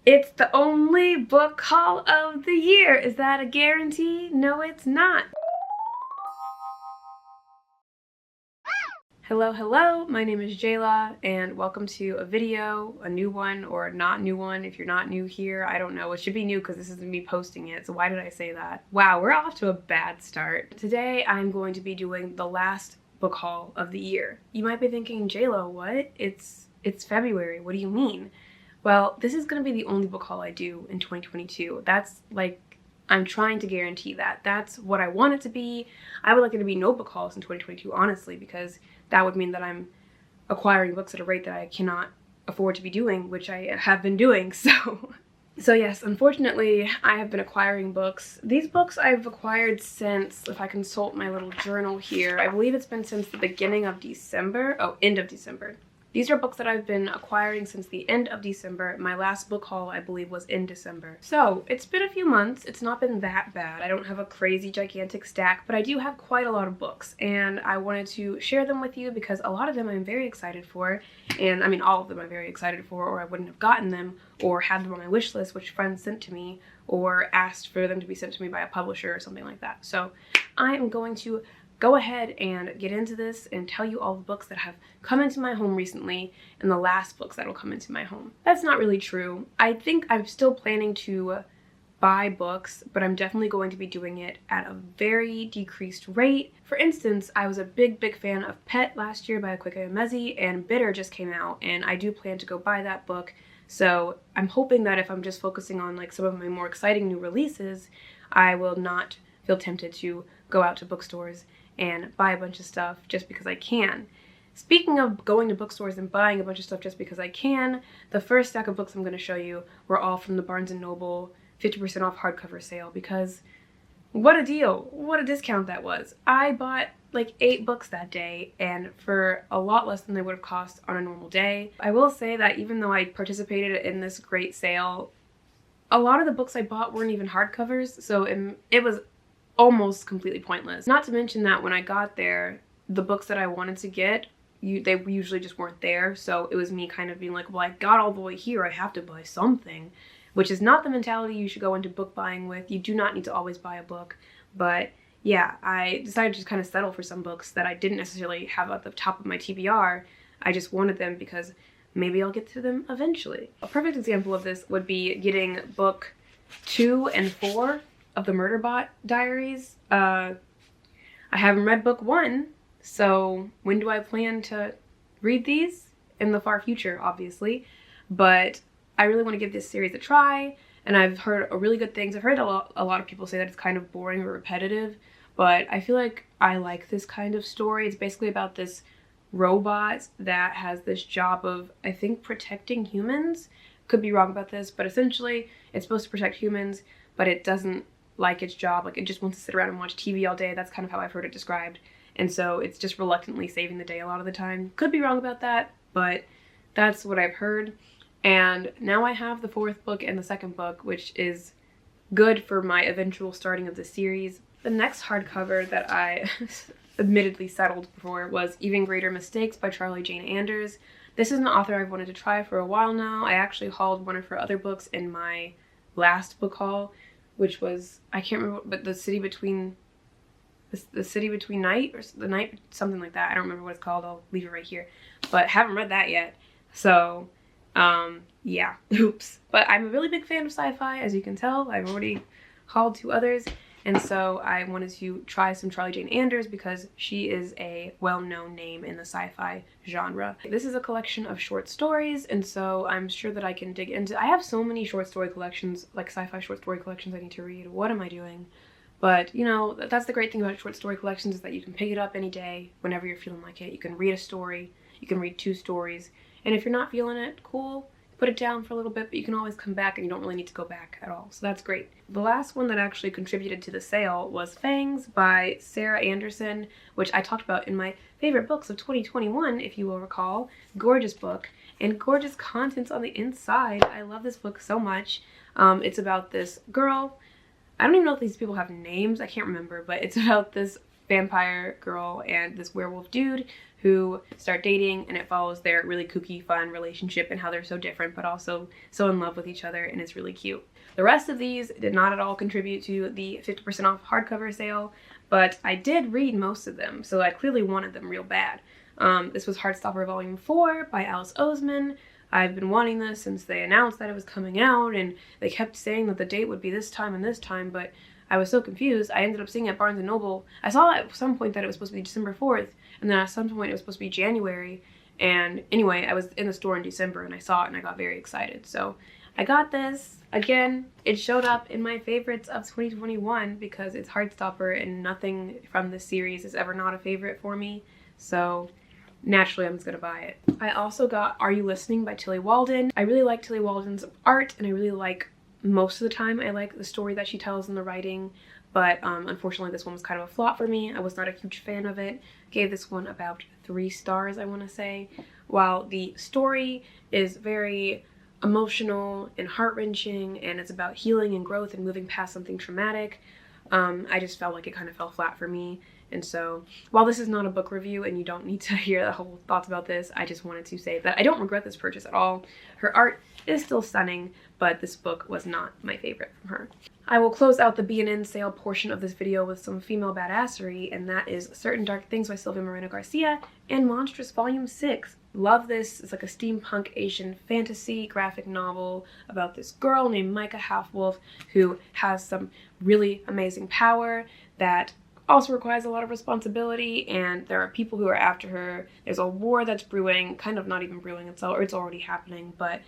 It's the only book haul of the year. Is that a guarantee? No, it's not. Hello, hello, my name is Jayla, and welcome to a video, a new one or not new one. If you're not new here, I don't know. It should be new because this isn't me posting it, so why did I say that? Wow, we're off to a bad start. Today, I'm going to be doing the last book haul of the year. You might be thinking, Jayla, what? It's February, what do you mean? Well, this is going to be the only book haul I do in 2022. That's like, I'm trying to guarantee that. That's what I want it to be. I would like it to be no book hauls in 2022, honestly, because that would mean that I'm acquiring books at a rate that I cannot afford to be doing, which I have been doing, so yes, unfortunately, I have been acquiring books. These books I've acquired since, if I consult my little journal here, I believe it's been since the beginning of December. Oh, end of December. These are books that I've been acquiring since the end of December. My last book haul, I believe, was in December. So, it's been a few months. It's not been that bad. I don't have a crazy, gigantic stack, but I do have quite a lot of books, and I wanted to share them with you because a lot of them I'm very excited for, and I mean, all of them I'm very excited for, or I wouldn't have gotten them, or had them on my wish list, which friends sent to me, or asked for them to be sent to me by a publisher or something like that. So, I am going to go ahead and get into this and tell you all the books that have come into my home recently and the last books that will come into my home. That's not really true. I think I'm still planning to buy books, but I'm definitely going to be doing it at a very decreased rate. For instance, I was a big fan of Pet last year by Akiko Emezi, and Bitter just came out, and I do plan to go buy that book. So I'm hoping that if I'm just focusing on like some of my more exciting new releases, I will not feel tempted to go out to bookstores and buy a bunch of stuff just because I can. Speaking of going to bookstores and buying a bunch of stuff just because I can, the first stack of books I'm going to show you were all from the Barnes & Noble 50% off hardcover sale, because what a deal! What a discount that was! I bought like 8 books that day, and for a lot less than they would have cost on a normal day. I will say that even though I participated in this great sale, a lot of the books I bought weren't even hardcovers, so it was almost completely pointless. Not to mention that when I got there, the books that I wanted to get, they usually just weren't there, so it was me kind of being like, well, I got all the way here, I have to buy something, which is not the mentality you should go into book buying with. You do not need to always buy a book, but yeah, I decided to just kind of settle for some books that I didn't necessarily have at the top of my TBR. I just wanted them because maybe I'll get to them eventually. A perfect example of this would be getting book 2 and 4 of the Murderbot Diaries. I haven't read book 1, so when do I plan to read these? In the far future, obviously, but I really want to give this series a try, and I've heard really good things. I've heard a lot of people say that it's kind of boring or repetitive, but I feel like I like this kind of story. It's basically about this robot that has this job of, I think, protecting humans. Could be wrong about this, but essentially it's supposed to protect humans, but it doesn't like its job. Like, it just wants to sit around and watch TV all day. That's kind of how I've heard it described. And so it's just reluctantly saving the day a lot of the time. Could be wrong about that, but that's what I've heard. And now I have the 4th book and the 2nd book, which is good for my eventual starting of the series. The next hardcover that I admittedly settled for was Even Greater Mistakes by Charlie Jane Anders. This is an author I've wanted to try for a while now. I actually hauled one of her other books in my last book haul, which was, I can't remember, but The City Between Night, or The Night, something like that. I don't remember what it's called. I'll leave it right here. But haven't read that yet. So, yeah, oops. But I'm a really big fan of sci-fi, as you can tell. I've already hauled 2 others. And so I wanted to try some Charlie Jane Anders because she is a well-known name in the sci-fi genre. This is a collection of short stories, and so I'm sure that I can dig into. I have so many short story collections, like sci-fi short story collections I need to read. What am I doing? But, you know, that's the great thing about short story collections, is that you can pick it up any day whenever you're feeling like it. You can read a story, you can read 2 stories, and if you're not feeling it, cool. Put it down for a little bit, but you can always come back, and you don't really need to go back at all. So that's great. The last one that actually contributed to the sale was Fangs by Sarah Anderson, which I talked about in my favorite books of 2021, if you will recall. Gorgeous book, and gorgeous contents on the inside. I love this book so much. It's about this girl. I don't even know if these people have names. I can't remember, but it's about this vampire girl and this werewolf dude who start dating, and it follows their really kooky, fun relationship and how they're so different but also so in love with each other, and it's really cute. The rest of these did not at all contribute to the 50% off hardcover sale, but I did read most of them, so I clearly wanted them real bad. This was Heartstopper Volume 4 by Alice Oseman. I've been wanting this since they announced that it was coming out, and they kept saying that the date would be this time and this time, but I was so confused. I ended up seeing it at Barnes & Noble. I saw at some point that it was supposed to be December 4th, and then at some point it was supposed to be January, and anyway, I was in the store in December and I saw it and I got very excited. So I got this. Again, it showed up in my favorites of 2021 because it's Heartstopper and nothing from this series is ever not a favorite for me, so naturally I'm just gonna buy it. I also got Are You Listening by Tillie Walden. I really like Tillie Walden's art, and I really like, most of the time, I like the story that she tells in the writing, but unfortunately this one was kind of a flop for me. I was not a huge fan of it. Gave this one about 3 stars, I want to say. While the story is very emotional and heart-wrenching, and it's about healing and growth and moving past something traumatic, I just felt like it kind of fell flat for me. And so, while this is not a book review and you don't need to hear the whole thoughts about this, I just wanted to say that I don't regret this purchase at all. Her art is still stunning, but this book was not my favorite from her. I will close out the B&N sale portion of this video with some female badassery, and that is Certain Dark Things by Sylvia Moreno Garcia and Monstrous Volume 6. Love this. It's like a steampunk Asian fantasy graphic novel about this girl named Micah Halfwolf who has some really amazing power that also requires a lot of responsibility, and there are people who are after her. There's a war that's brewing, kind of not even brewing, it's already happening, but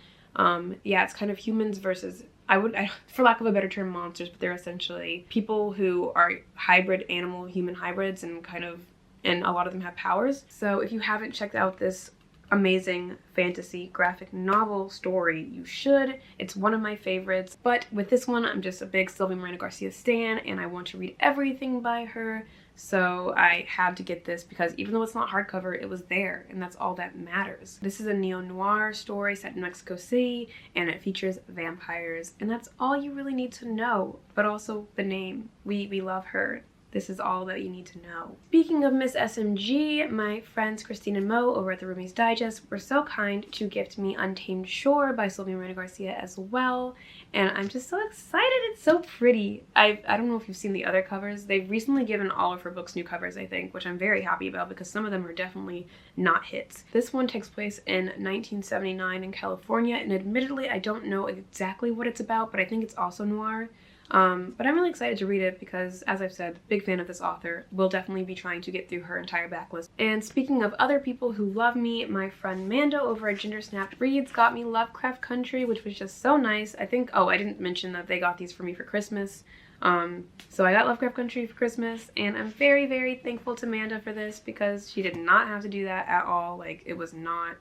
yeah, it's kind of humans versus, for lack of a better term, monsters, but they're essentially people who are hybrid animal-human hybrids, and a lot of them have powers. So if you haven't checked out this amazing fantasy graphic novel story, you should. It's one of my favorites, but with this one I'm just a big Sylvia Moreno Garcia stan and I want to read everything by her, so I had to get this because even though it's not hardcover, it was there, and that's all that matters. This is a neo-noir story set in Mexico City, and it features vampires, and that's all you really need to know, but also the name. We love her. This is all that you need to know. Speaking of Miss SMG, my friends Christine and Mo over at the Roomies Digest were so kind to gift me Untamed Shore by Sylvia Moreno Garcia as well, and I'm just so excited. It's so pretty. I don't know if you've seen the other covers. They've recently given all of her books new covers, I think, which I'm very happy about because some of them are definitely not hits. This one takes place in 1979 in California, and admittedly I don't know exactly what it's about, but I think it's also noir. But I'm really excited to read it because, as I've said, big fan of this author. Will definitely be trying to get through her entire backlist. And speaking of other people who love me, my friend Mando over at Ginger Snapped Reads got me Lovecraft Country, which was just so nice. I think, oh, I didn't mention that they got these for me for Christmas. So I got Lovecraft Country for Christmas, and I'm very, very thankful to Manda for this because she did not have to do that at all. Like, it was not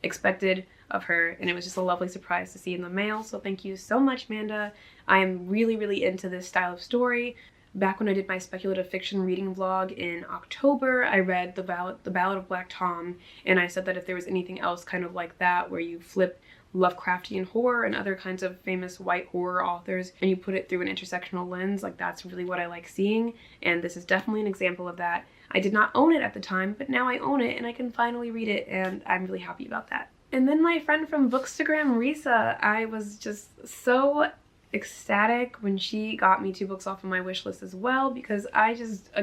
expected of her, and it was just a lovely surprise to see in the mail, so thank you so much, Manda. I am really, really into this style of story. Back when I did my speculative fiction reading vlog in October, I read The Ballad of Black Tom, and I said that if there was anything else kind of like that, where you flip Lovecraftian horror and other kinds of famous white horror authors and you put it through an intersectional lens, like that's really what I like seeing, and this is definitely an example of that. I did not own it at the time, but now I own it and I can finally read it, and I'm really happy about that. And then my friend from Bookstagram, Risa, I was just so ecstatic when she got me 2 books off of my wish list as well, because I just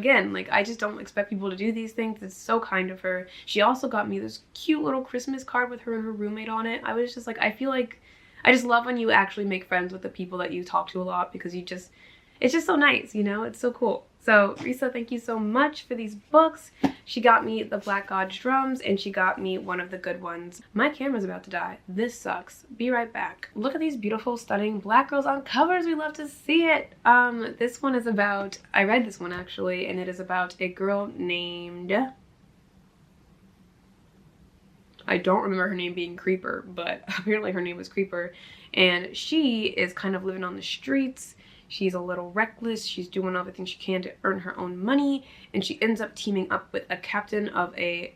don't expect people to do these things. It's so kind of her. She also got me this cute little Christmas card with her and her roommate on it. I was just like, I feel like I just love when you actually make friends with the people that you talk to a lot, because it's just so nice, you know? It's so cool. So Risa, thank you so much for these books. She got me The Black God's Drums, and she got me one of the good ones. My camera's about to die. This sucks. Be right back. Look at these beautiful, stunning black girls on covers. We love to see it. This one is about, I read this one actually, and it is about a girl named, I don't remember her name being Creeper, but apparently her name was Creeper, and she is kind of living on the streets. She's a little reckless. She's doing everything she can to earn her own money, and she ends up teaming up with a captain of I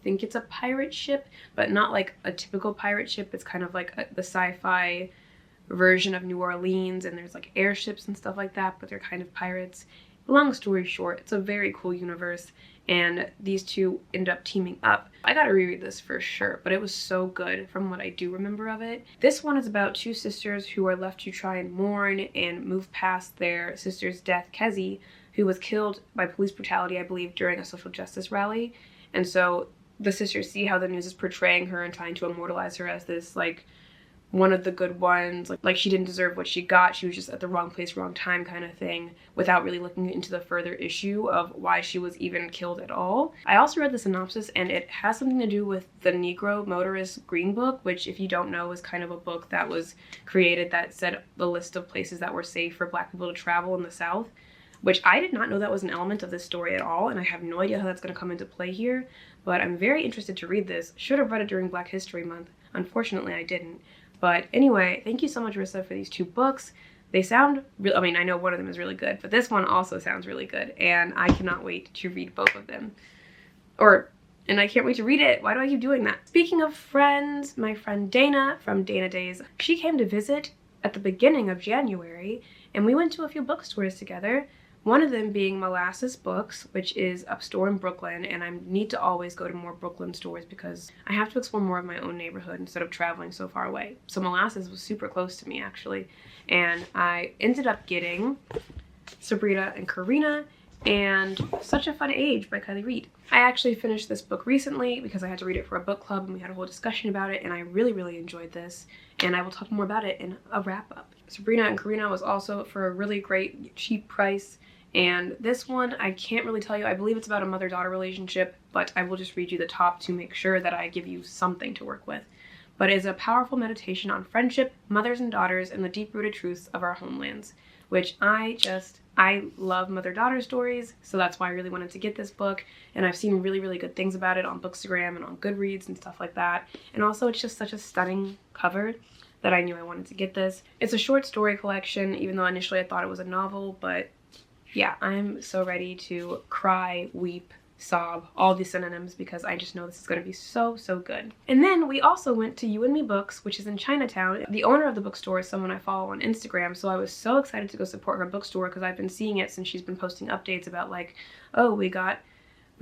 think it's a pirate ship, but not like a typical pirate ship. It's kind of like the sci-fi version of New Orleans, and there's like airships and stuff like that, but they're kind of pirates. Long story short, it's a very cool universe, and these two end up teaming up. I gotta reread this for sure, but it was so good from what I do remember of it. This one is about two sisters who are left to try and mourn and move past their sister's death, Kezzy, who was killed by police brutality, I believe, during a social justice rally. And so the sisters see how the news is portraying her and trying to immortalize her as this, like, one of the good ones, like she didn't deserve what she got, she was just at the wrong place, wrong time kind of thing, without really looking into the further issue of why she was even killed at all. I also read the synopsis, and it has something to do with the Negro Motorist Green Book, which, if you don't know, is kind of a book that was created that said the list of places that were safe for Black people to travel in the South, which I did not know that was an element of this story at all, and I have no idea how that's going to come into play here, but I'm very interested to read this. Should have read it during Black History Month. Unfortunately, I didn't. But anyway, thank you so much, Rissa, for these two books. They sound real. I mean, I know one of them is really good, but this one also sounds really good, and I cannot wait to read both of them. And I can't wait to read it. Why do I keep doing that? Speaking of friends, my friend Dana from Dana Days, she came to visit at the beginning of January, and we went to a few bookstores together. One of them being Molasses Books, which is a store in Brooklyn, and I need to always go to more Brooklyn stores because I have to explore more of my own neighborhood instead of traveling so far away. So Molasses was super close to me, actually, and I ended up getting Sabrina and Karina and Such a Fun Age by Kylie Reid. I actually finished this book recently because I had to read it for a book club, and we had a whole discussion about it, and I really, really enjoyed this, and I will talk more about it in a wrap-up. Sabrina and Karina was also for a really great, cheap price. And this one, I can't really tell you. I believe it's about a mother-daughter relationship, but I will just read you the top to make sure that I give you something to work with. But it's a powerful meditation on friendship, mothers and daughters, and the deep-rooted truths of our homelands, which I love mother-daughter stories, so that's why I really wanted to get this book, and I've seen really, really good things about it on Bookstagram and on Goodreads and stuff like that. And also, it's just such a stunning cover that I knew I wanted to get this. It's a short story collection, even though initially I thought it was a novel, but yeah, I'm so ready to cry, weep, sob, all these synonyms, because I just know this is going to be so, so good. And then we also went to You and Me Books, which is in Chinatown. The owner of the bookstore is someone I follow on Instagram, so I was so excited to go support her bookstore because I've been seeing it since she's been posting updates about, like, oh, we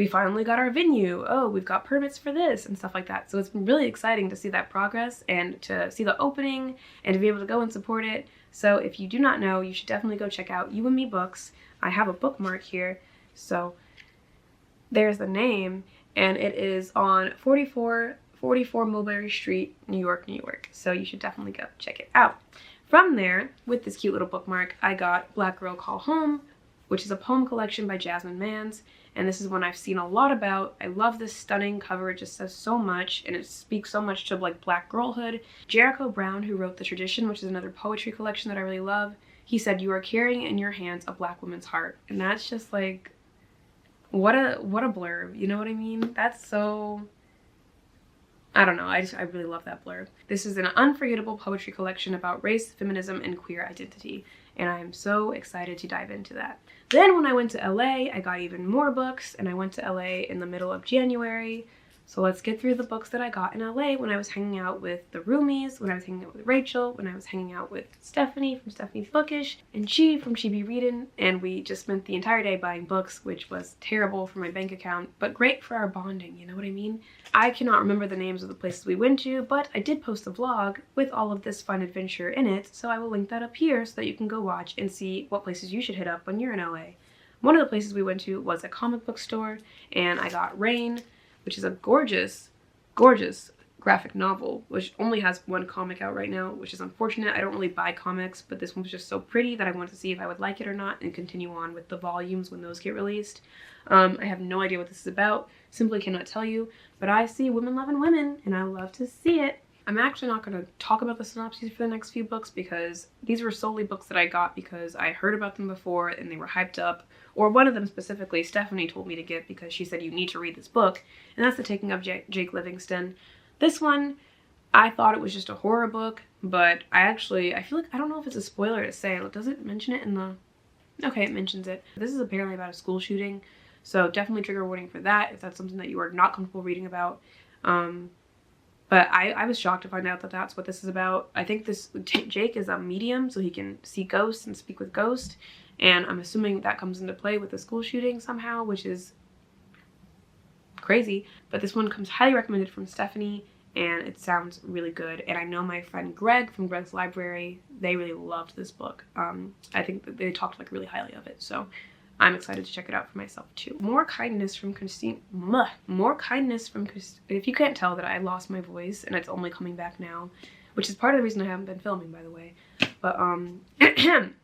finally got our venue, oh, we've got permits for this, and stuff like that. So it's been really exciting to see that progress and to see the opening and to be able to go and support it. So if you do not know, you should definitely go check out You and Me Books. I have a bookmark here, so there's the name, and it is on 4444 Mulberry Street, New York, New York. So you should definitely go check it out. From there, with this cute little bookmark, I got Black Girl Call Home, which is a poem collection by Jasmine Mans, and this is one I've seen a lot about. I love this stunning cover. It just says so much, and it speaks so much to, like, Black girlhood. Jericho Brown, who wrote The Tradition, which is another poetry collection that I really love, he said, "You are carrying in your hands a Black woman's heart." And that's just like, what a blurb, you know what I mean? That's so, I don't know, I really love that blurb. This is an unforgettable poetry collection about race, feminism, and queer identity, and I am so excited to dive into that. Then when I went to LA, I got even more books, and I went to LA in the middle of January. So let's get through the books that I got in LA when I was hanging out with the roomies, when I was hanging out with Rachel, when I was hanging out with Stephanie from Stephanie's Bookish, and Chi from Chi Be Readin', and we just spent the entire day buying books, which was terrible for my bank account, but great for our bonding, you know what I mean? I cannot remember the names of the places we went to, but I did post a vlog with all of this fun adventure in it, so I will link that up here so that you can go watch and see what places you should hit up when you're in LA. One of the places we went to was a comic book store, and I got Rain, which is a gorgeous, gorgeous graphic novel, which only has one comic out right now, which is unfortunate. I don't really buy comics, but this one was just so pretty that I wanted to see if I would like it or not and continue on with the volumes when those get released. I have no idea what this is about, simply cannot tell you, but I see women loving women, and I love to see it. I'm actually not going to talk about the synopses for the next few books because these were solely books that I got because I heard about them before and they were hyped up. Or one of them specifically, Stephanie told me to get because she said you need to read this book, and that's The Taking of Jake Livingston. This one, I thought it was just a horror book, but I feel like, I don't know if it's a spoiler to say. Does it mention it in the... Okay, it mentions it. This is apparently about a school shooting, so definitely trigger warning for that if that's something that you are not comfortable reading about. But I was shocked to find out that that's what this is about. I think Jake is a medium, so he can see ghosts and speak with ghosts. And I'm assuming that comes into play with the school shooting somehow, which is crazy. But this one comes highly recommended from Stephanie, and it sounds really good. And I know my friend Greg from Greg's Library, they really loved this book. I think that they talked like really highly of it. So I'm excited to check it out for myself too. More Kindness from Christine. More Kindness from Christine. If you can't tell that I lost my voice and it's only coming back now, which is part of the reason I haven't been filming, by the way. But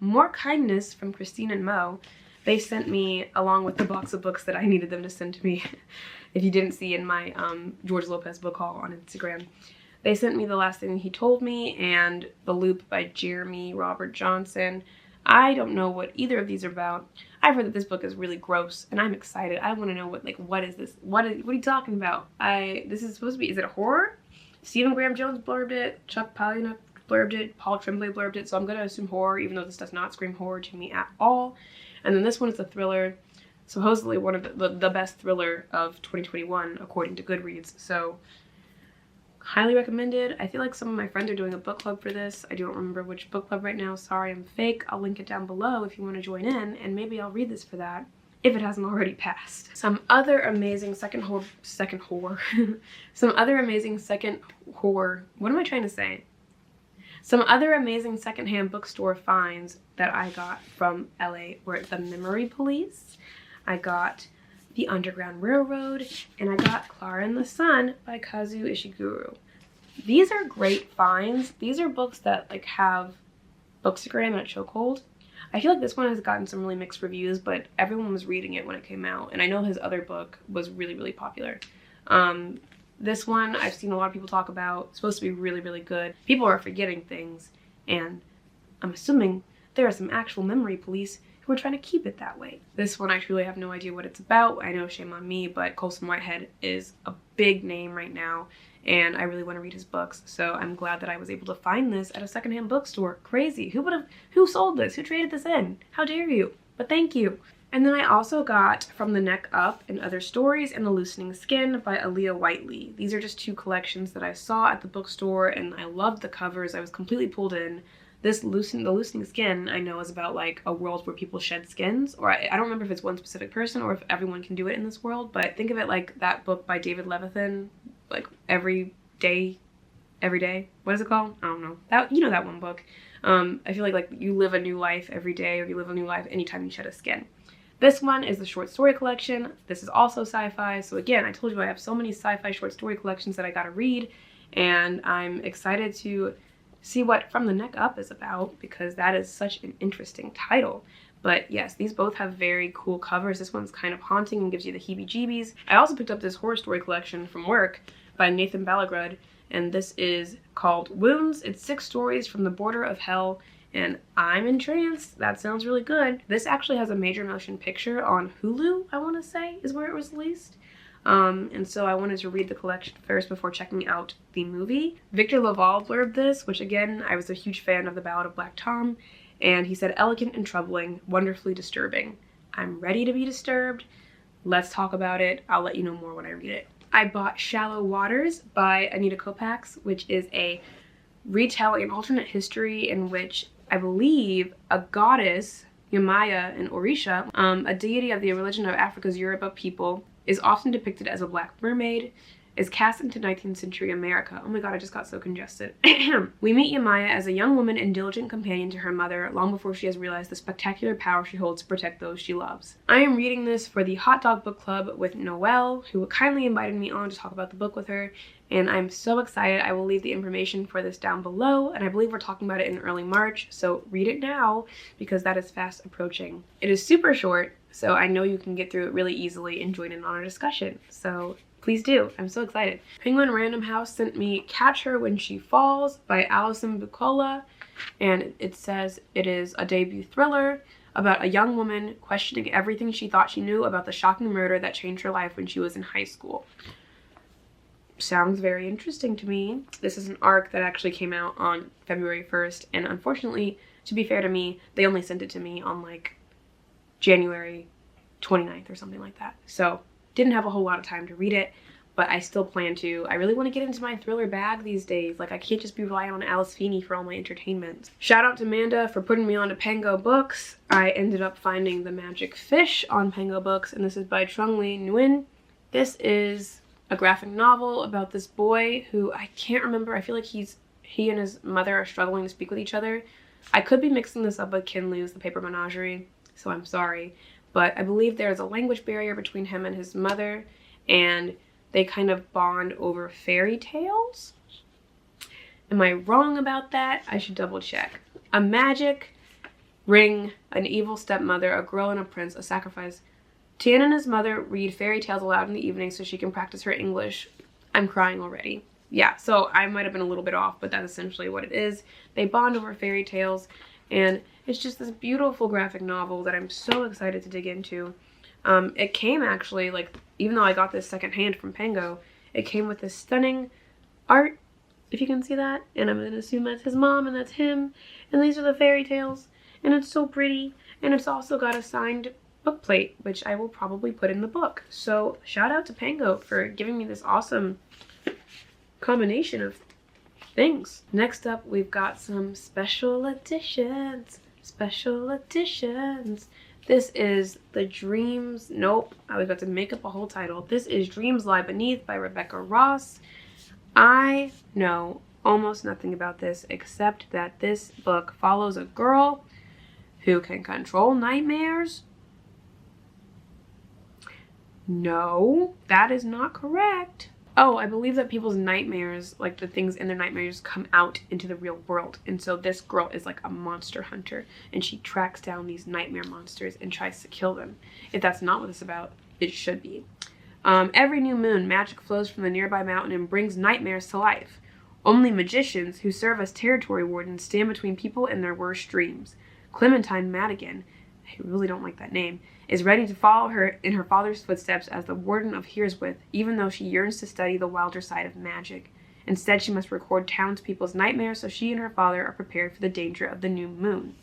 More Kindness from Christine and Mo. They sent me, along with the box of books that I needed them to send to me, if you didn't see in my George Lopez book haul on Instagram, they sent me The Last Thing He Told Me and The Loop by Jeremy Robert Johnson. I don't know what either of these are about. I've heard that this book is really gross, and I'm excited. I want to know what is this? What are you talking about? This is supposed to be, is it horror? Stephen Graham Jones blurbed it, Chuck Palahniuk blurbed it, Paul Tremblay blurbed it, so I'm going to assume horror, even though this does not scream horror to me at all. And then this one is a thriller, supposedly one of the best thriller of 2021, according to Goodreads, so highly recommended. I feel like some of my friends are doing a book club for this. I don't remember which book club right now. Sorry, I'm fake. I'll link it down below if you want to join in, and maybe I'll read this for that if it hasn't already passed. Some other amazing Some other amazing secondhand bookstore finds that I got from LA were The Memory Police. I got The Underground Railroad, and I got Clara and the Sun by Kazu Ishiguro. These are great finds. These are books that like have Bookstagram and a chokehold. I feel like this one has gotten some really mixed reviews, but everyone was reading it when it came out, and I know his other book was really, really popular. This one I've seen a lot of people talk about. It's supposed to be really, really good. People are forgetting things, and I'm assuming there are some actual memory police who are trying to keep it that way. This one I truly have no idea what it's about. I know, shame on me, but Colson Whitehead is a big name right now, and I really want to read his books, so I'm glad that I was able to find this at a secondhand bookstore. Crazy. Who sold this? Who traded this in? How dare you? But thank you. And then I also got From the Neck Up and Other Stories and The Loosening Skin by Aaliyah Whiteley. These are just two collections that I saw at the bookstore, and I loved the covers. I was completely pulled in. The Loosening Skin, I know, is about like a world where people shed skins, or I don't remember if it's one specific person or if everyone can do it in this world, but think of it like that book by David Levithan, like Every Day. What is it called? I don't know. You know that one book. I feel like you live a new life every day, or you live a new life anytime you shed a skin. This one is the short story collection. This is also sci-fi. So again, I told you I have so many sci-fi short story collections that I gotta read, and I'm excited to see what From the Neck Up is about, because that is such an interesting title. But yes, these both have very cool covers. This one's kind of haunting and gives you the heebie-jeebies. I also picked up this horror story collection from work by Nathan Balagrud, and this is called Wounds. It's 6 stories from the border of hell, and I'm entranced. That sounds really good. This actually has a major motion picture on Hulu, I want to say, is where it was released. And so I wanted to read the collection first before checking out the movie. Victor Laval blurbed this, which again, I was a huge fan of The Ballad of Black Tom, and he said, elegant and troubling, wonderfully disturbing. I'm ready to be disturbed. Let's talk about it. I'll let you know more when I read it. I bought Shallow Waters by Anita Kopax, which is a retelling, an alternate history in which I believe a goddess, Yamaya in Orisha, a deity of the religion of Africa's Yoruba people, is often depicted as a black mermaid, is cast into 19th century America. Oh my god, I just got so congested. We meet Yamaya as a young woman and diligent companion to her mother long before she has realized the spectacular power she holds to protect those she loves. I am reading this for the Hot Dog Book Club with Noelle, who kindly invited me on to talk about the book with her, and I'm so excited. I will leave the information for this down below, and I believe we're talking about it in early March, so read it now because that is fast approaching. It is super short, so I know you can get through it really easily and join in on our discussion, so please do. I'm so excited. Penguin Random House sent me Catch Her When She Falls by Alison Bucola, and it says it is a debut thriller about a young woman questioning everything she thought she knew about the shocking murder that changed her life when she was in high school. Sounds very interesting to me. This is an arc that actually came out on February 1st, and unfortunately, to be fair to me, they only sent it to me on like January 29th or something like that. So didn't have a whole lot of time to read it, but I still plan to. I really want to get into my thriller bag these days. Like, I can't just be relying on Alice Feeney for all my entertainment. Shout out to Amanda for putting me on to Pango Books. I ended up finding The Magic Fish on Pango Books, and this is by Trung Le Nguyen. This is a graphic novel about this boy who I can't remember. I feel like he and his mother are struggling to speak with each other. I could be mixing this up with Kin Liu's The Paper Menagerie, so I'm sorry. But I believe there's a language barrier between him and his mother, and they kind of bond over fairy tales. Am I wrong about that? I should double check. A magic ring, an evil stepmother, a girl and a prince, a sacrifice. Tian and his mother read fairy tales aloud in the evening so she can practice her English. I'm crying already. Yeah, so I might have been a little bit off, but that's essentially what it is. They bond over fairy tales, and it's just this beautiful graphic novel that I'm so excited to dig into. It came actually, like, even though I got this secondhand from Pango, it came with this stunning art, if you can see that, and I'm going to assume that's his mom and that's him, and these are the fairy tales, and it's so pretty, and it's also got a signed book plate, which I will probably put in the book. So shout out to Pango for giving me this awesome combination of things. Next up, we've got some special editions. Special editions. This is the Dreams. Nope, I was about to make up a whole title. This is Dreams Lie Beneath by Rebecca Ross. I know almost nothing about this except that this book follows a girl who can control nightmares. No, that is not correct. Oh, I believe that people's nightmares, like the things in their nightmares, come out into the real world. And so this girl is like a monster hunter, and she tracks down these nightmare monsters and tries to kill them. If that's not what it's about, it should be. Every new moon, magic flows from the nearby mountain and brings nightmares to life. Only magicians who serve as territory wardens stand between people and their worst dreams. Clementine Madigan, I really don't like that name, is ready to follow her in her father's footsteps as the warden of Hearswith, even though she yearns to study the wilder side of magic. Instead, she must record townspeople's nightmares so she and her father are prepared for the danger of the new moon.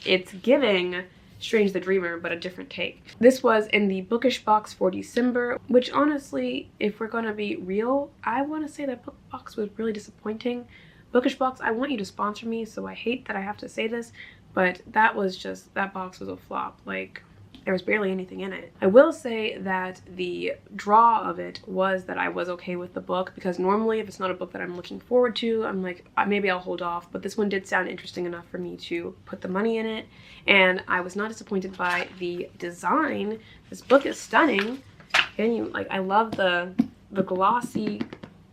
It's giving Strange the Dreamer, but a different take. This was in the bookish box for December, which honestly, if we're gonna be real, I want to say that book box was really disappointing. Bookish box, I want you to sponsor me, so I hate that I have to say this, but that box was a flop. Like, there was barely anything in it. I will say that the draw of it was that I was okay with the book, because normally if it's not a book that I'm looking forward to, I'm like, maybe I'll hold off, but this one did sound interesting enough for me to put the money in it, and I was not disappointed by the design. This book is stunning, and I love the glossy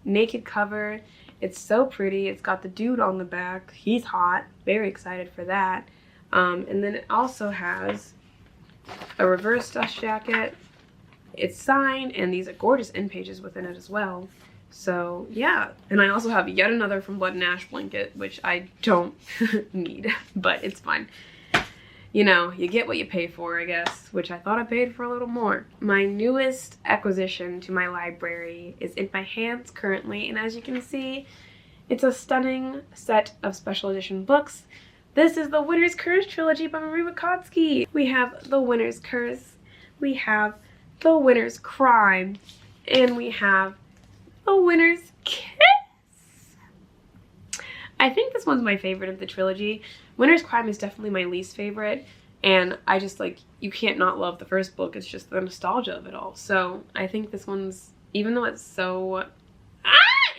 naked cover. It's so pretty. It's got the dude on the back. He's hot. Very excited for that. And then it also has a reverse dust jacket. It's signed, and these are gorgeous end pages within it as well. So yeah, and I also have yet another From Blood and Ash blanket, which I don't need, but it's fine. You know, you get what you pay for, I guess, which I thought I paid for a little more. My newest acquisition to my library is in my hands currently, and as you can see, it's a stunning set of special edition books. This is the Winter's Curse trilogy by Marie Wykotsky. We have The Winter's Curse, we have The Winter's Crime, and we have The Winter's Kiss. I think this one's my favorite of the trilogy. Winter's Crime is definitely my least favorite, and I just, like, you can't not love the first book. It's just the nostalgia of it all. So I think this one's, even though it's so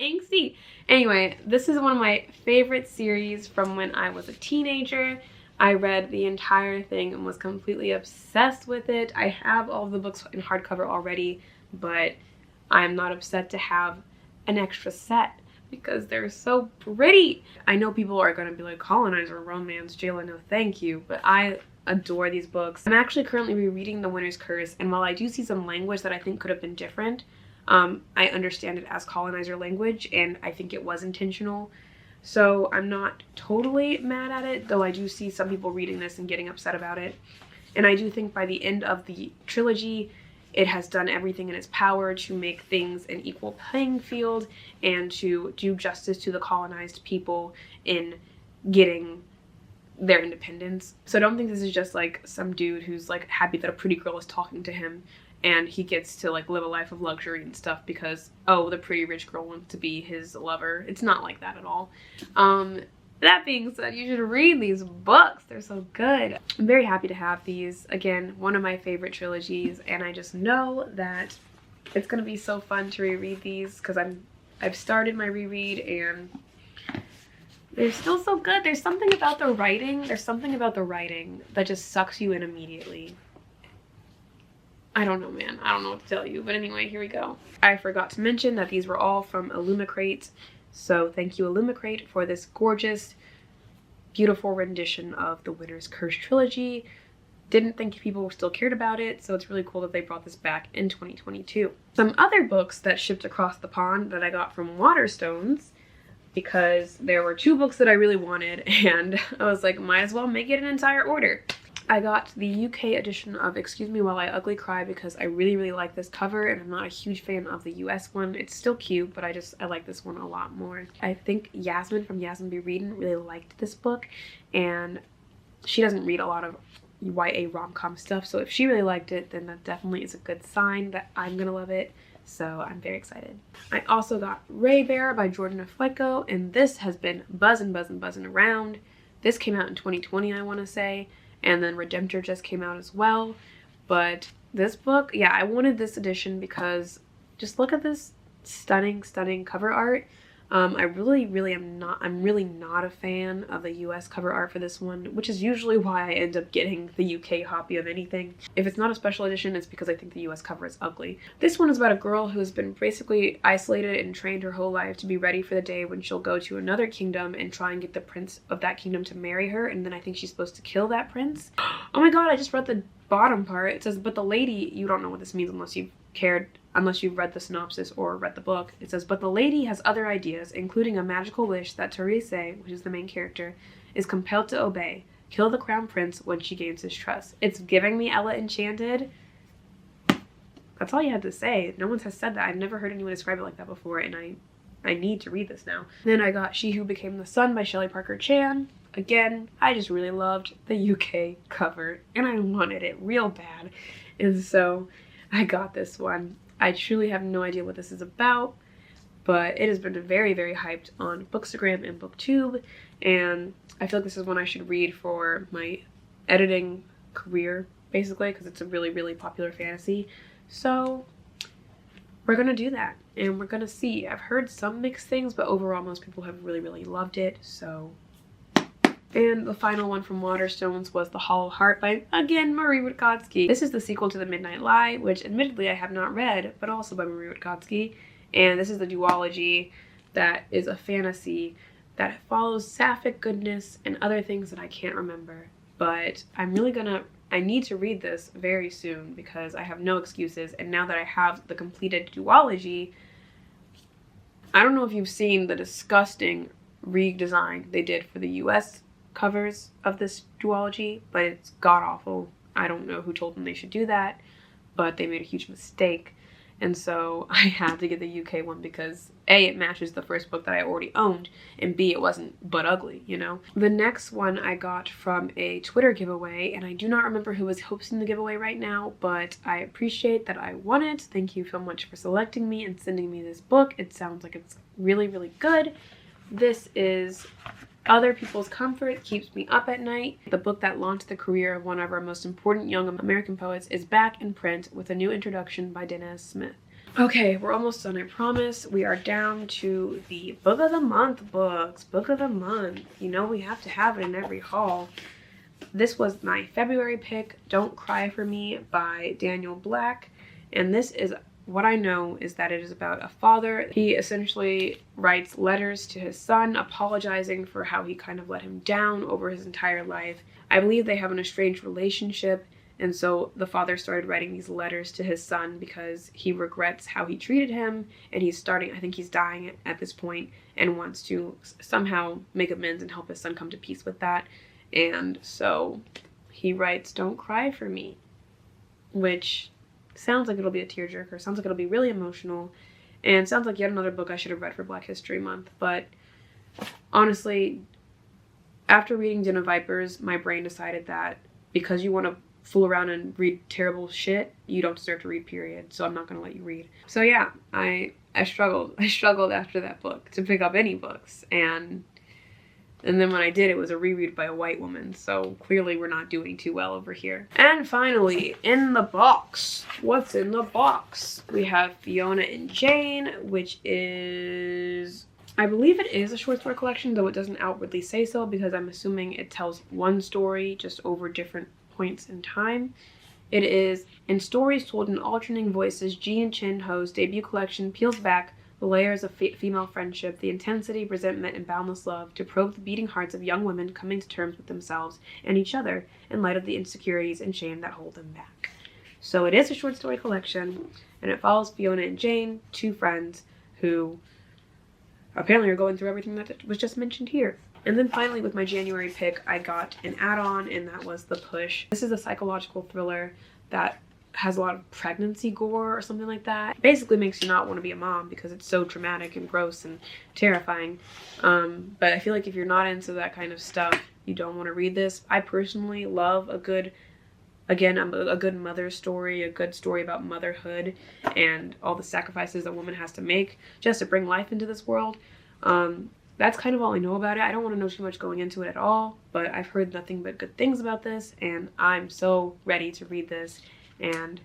angsty. Anyway, this is one of my favorite series from when I was a teenager. I read the entire thing and was completely obsessed with it. I have all of the books in hardcover already, but I'm not upset to have an extra set because they're so pretty. I know people are going to be like, colonizer romance, Jayla, no thank you, but I adore these books. I'm actually currently rereading The Winter's Curse, and while I do see some language that I think could have been different, I understand it as colonizer language, and I think it was intentional. So I'm not totally mad at it, though I do see some people reading this and getting upset about it. And I do think by the end of the trilogy, it has done everything in its power to make things an equal playing field and to do justice to the colonized people in getting their independence. So I don't think this is just like some dude who's like happy that a pretty girl is talking to him and he gets to like live a life of luxury and stuff because, oh, the pretty rich girl wants to be his lover. It's not like that at all. That being said, you should read these books. They're so good. I'm very happy to have these. Again, one of my favorite trilogies, and I just know that it's gonna be so fun to reread these because I've started my reread and they're still so good. There's something about the writing. There's something about the writing that just sucks you in immediately. I don't know, man. I don't know what to tell you. But anyway, here we go. I forgot to mention that these were all from Illumicrate. So thank you, Illumicrate, for this gorgeous, beautiful rendition of the Winter's Curse trilogy. Didn't think people still cared about it, so it's really cool that they brought this back in 2022. Some other books that shipped across the pond that I got from Waterstones, because there were 2 books that I really wanted, and I was like, might as well make it an entire order. I got the UK edition of Excuse Me While I Ugly Cry because I really like this cover, and I'm not a huge fan of the US one. It's still cute, but I like this one a lot more. I think Yasmin from Yasmin Be Readin' really liked this book, and she doesn't read a lot of YA rom-com stuff, so if she really liked it, then that definitely is a good sign that I'm gonna love it. So I'm very excited. I also got Ray Bear by Jordan Afueco, and this has been buzzing around. This came out in 2020, I want to say. And then Redemptor just came out as well. But this book, yeah, I wanted this edition because just look at this stunning cover art. I'm really not a fan of the US cover art for this one, which is usually why I end up getting the UK copy of anything. If it's not a special edition, it's because I think the US cover is ugly. This one is about a girl who's been basically isolated and trained her whole life to be ready for the day when she'll go to another kingdom and try and get the prince of that kingdom to marry her, and then I think she's supposed to kill that prince. Oh my god, I just read the bottom part. It says, but the lady, you don't know what this means unless you've read the synopsis or read the book. It says, but the lady has other ideas, including a magical wish that Therese, which is the main character, is compelled to obey. Kill the crown prince when she gains his trust. It's giving me Ella Enchanted. That's all you had to say. No one has said that. I've never heard anyone describe it like that before, and I need to read this now. Then I got She Who Became the Sun by Shelley Parker Chan. Again, I just really loved the UK cover, and I wanted it real bad. And so I got this one. I truly have no idea what this is about, but it has been very hyped on Bookstagram and BookTube, and I feel like this is one I should read for my editing career, basically, because it's a really popular fantasy. So we're gonna do that, and we're gonna see. I've heard some mixed things, but overall most people have really loved it, so. And the final one from Waterstones was The Hollow Heart by, again, Marie Witkotsky. This is the sequel to The Midnight Lie, which admittedly I have not read, but also by Marie Witkotsky. And this is the duology that is a fantasy that follows sapphic goodness and other things that I can't remember. But I need to read this very soon because I have no excuses. And now that I have the completed duology, I don't know if you've seen the disgusting redesign they did for the US covers of this duology, but it's god-awful. I don't know who told them they should do that, but they made a huge mistake. And so I had to get the UK one because A, it matches the first book that I already owned, and B, it wasn't but ugly, you know? The next one I got from a Twitter giveaway, and I do not remember who was hosting the giveaway right now, but I appreciate that I won it. Thank you so much for selecting me and sending me this book. It sounds like it's really good. This is Other People's Comfort Keeps Me Up at Night. The book that launched the career of one of our most important young American poets is back in print with a new introduction by Dennis Smith. Okay, we're almost done, I promise. We are down to the Book of the Month books. Book of the Month. You know we have to have it in every haul. This was my February pick, Don't Cry for Me by Daniel Black. And this is, what I know is that it is about a father. He essentially writes letters to his son apologizing for how he kind of let him down over his entire life. I believe they have an estranged relationship, and so the father started writing these letters to his son because he regrets how he treated him, and I think he's dying at this point and wants to somehow make amends and help his son come to peace with that. And so he writes Don't Cry for Me, which sounds like it'll be a tearjerker, sounds like it'll be really emotional, and sounds like yet another book I should have read for Black History Month. But honestly, after reading Den of Vipers, my brain decided that because you want to fool around and read terrible shit, you don't deserve to read, period. So I'm not going to let you read. So yeah, I struggled. I struggled after that book to pick up any books. And then when I did, it was a reread by a white woman. So clearly we're not doing too well over here. And finally, in the box. What's in the box? We have Fiona and Jane, which is... I believe it is a short story collection, though it doesn't outwardly say so, because I'm assuming it tells one story just over different points in time. It is, in stories told in alternating voices, Ji and Chin Ho's debut collection peels back the layers of female friendship, the intensity, resentment, and boundless love to probe the beating hearts of young women coming to terms with themselves and each other in light of the insecurities and shame that hold them back. So it is a short story collection, and it follows Fiona and Jane, two friends who apparently are going through everything that was just mentioned here. And then finally, with my January pick, I got an add-on, and that was The Push. This is a psychological thriller that has a lot of pregnancy gore or something like that. It basically makes you not want to be a mom because it's so traumatic and gross and terrifying. But I feel like if you're not into that kind of stuff, you don't want to read this. I personally love a good, again, a good mother story, a good story about motherhood and all the sacrifices a woman has to make just to bring life into this world. That's kind of all I know about it. I don't want to know too much going into it at all, but I've heard nothing but good things about this, and I'm so ready to read this. And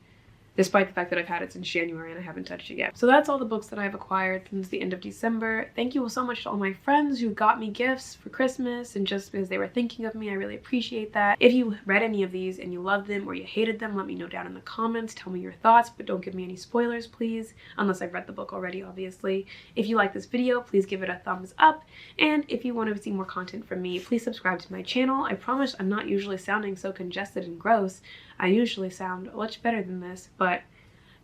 despite the fact that I've had it since January and I haven't touched it yet. So that's all the books that I've acquired since the end of December. Thank you so much to all my friends who got me gifts for Christmas and just because they were thinking of me. I really appreciate that. If you read any of these and you loved them or you hated them, let me know down in the comments. Tell me your thoughts, but don't give me any spoilers, please. Unless I've read the book already, obviously. If you like this video, please give it a thumbs up. And if you want to see more content from me, please subscribe to my channel. I promise I'm not usually sounding so congested and gross. I usually sound much better than this, but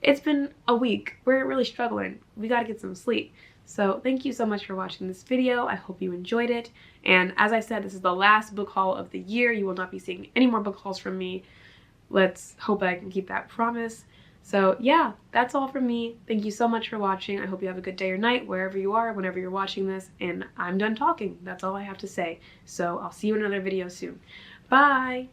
it's been a week. We're really struggling. We gotta get some sleep. So thank you so much for watching this video. I hope you enjoyed it. And as I said, this is the last book haul of the year. You will not be seeing any more book hauls from me. Let's hope I can keep that promise. So yeah, that's all from me. Thank you so much for watching. I hope you have a good day or night, wherever you are, whenever you're watching this. And I'm done talking. That's all I have to say. So I'll see you in another video soon. Bye!